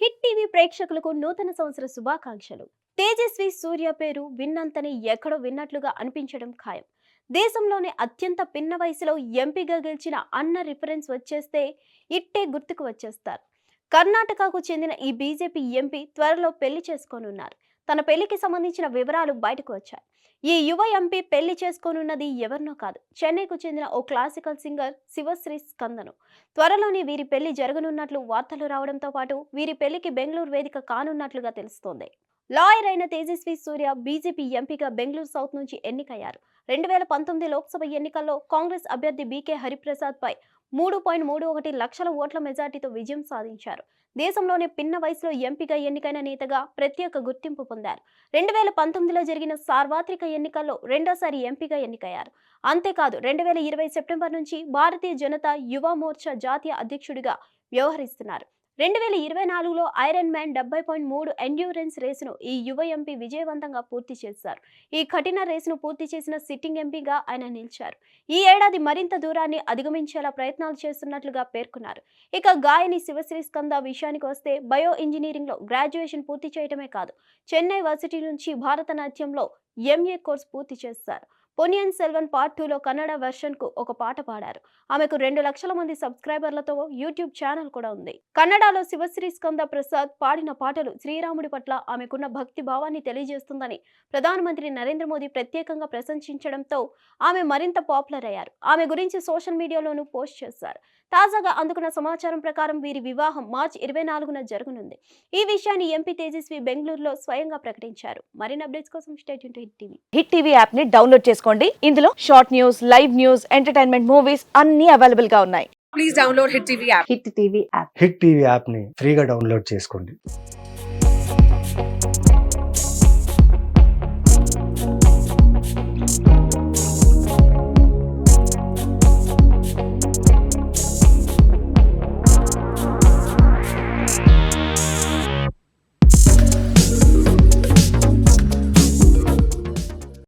Hit TV ప్రేక్షకులకు నూతన సంవత్సర శుభాకాంక్షలు. తేజస్వి సూర్య పేరు విన్నంతని ఎక్కడో విన్నట్లుగా అనిపించడం ఖాయం. దేశంలోనే అత్యంత పిన్న వయసులో ఎంపీగా గెలిచిన అన్న రిఫరెన్స్ వచ్చేస్తే ఇట్టే గుర్తుకు వచ్చేస్తారు. కర్ణాటకకు చెందిన ఈ బీజేపీ ఎంపీ త్వరలో పెళ్లి చేసుకోనున్నారు. తన పెళ్లికి సంబంధించిన వివరాలు బయటకు వచ్చాయి. ఈ యువ ఎంపీ పెళ్లి చేసుకోనున్నది ఎవరినో కాదు, చెన్నైకు చెందిన ఓ క్లాసికల్ సింగర్ శివశ్రీ స్కందను. త్వరలోనే వీరి పెళ్లి జరగనున్నట్లు వార్తలు రావడంతో పాటు వీరి పెళ్లికి బెంగళూరు వేదిక కానున్నట్లుగా తెలుస్తోంది. లాయర్ అయిన తేజస్వి సూర్య బీజేపీ ఎంపీగా బెంగళూరు సౌత్ నుంచి ఎన్నికయ్యారు. 2019 లోక్సభ ఎన్నికల్లో కాంగ్రెస్ అభ్యర్థి బీకే హరిప్రసాద్ పై 3.31 లక్షల ఓట్ల మెజార్టీతో విజయం సాధించారు. దేశంలోనే పిన్న వయసులో ఎంపీగా ఎన్నికైన నేతగా ప్రత్యేక గుర్తింపు పొందారు. 2019లో జరిగిన సార్వత్రిక ఎన్నికల్లో రెండోసారి ఎంపీగా ఎన్నికయ్యారు. అంతేకాదు 2020 సెప్టెంబర్ నుంచి భారతీయ జనతా యువ మోర్చా జాతీయ అధ్యక్షుడిగా వ్యవహరిస్తున్నారు. 2024లో ఐరన్ మ్యాన్ 70.3 ఎండ్యూరెన్స్ రేసును ఈ యువ ఎంపీ విజయవంతంగా పూర్తి చేశారు. ఈ కఠిన రేసును పూర్తి చేసిన సిట్టింగ్ ఎంపీగా ఆయన నిలిచారు. ఈ ఏడాది మరింత దూరాన్ని అధిగమించేలా ప్రయత్నాలు చేస్తున్నట్లుగా పేర్కొన్నారు. ఇక గాయని శివశ్రీ స్కంద విషయానికి వస్తే బయో ఇంజనీరింగ్ లో గ్రాడ్యుయేషన్ పూర్తి చేయడమే కాదు, చెన్నై వర్సిటీ నుంచి భారతనాట్యంలో ఎంఏ కోర్సు పూర్తి చేశారు. పొనియన్ సెల్వన్ పార్ట్ 2లో కన్నడ వెర్షన్ కు ఒక పాట పాడారు. ఆమెకు 2 లక్షల మంది సబ్స్క్రైబర్లతో యూట్యూబ్ ఛానల్ కూడా ఉంది. కన్నడలో శివశ్రీ స్కంద ప్రసాద్ పాడిన పాటలు శ్రీరాముడి పట్ల ఆమెకున్న భక్తి భావాన్ని తెలియజేస్తుందని ప్రధానమంత్రి నరేంద్ర మోదీ ప్రత్యేకంగా ప్రశంసించడంతో ఆమె మరింత పాపులర్ అయ్యారు. ఆమె గురించి సోషల్ మీడియాలోనూ పోస్ట్ చేశారు. తాజాగా అందుకున్న సమాచారం ప్రకారం వీరి వివాహం మార్చి 24న జరగనుంది. ఈ విషయాన్ని ఎంపీ తేజస్వి బెంగళూరులో స్వయంగా ప్రకటించారు. మరిన్ని అప్డేట్స్ కోసం stay tune to hit TV. Hit TV app ని డౌన్లోడ్ చేసుకోండి. ఇందులో short news, live news, entertainment movies అన్ని అవైలబుల్ గా ఉన్నాయి. Please download Hit TV app. Hit TV app. Hit TV యాప్ని ఫ్రీగా డౌన్లోడ్ చేసుకోండి.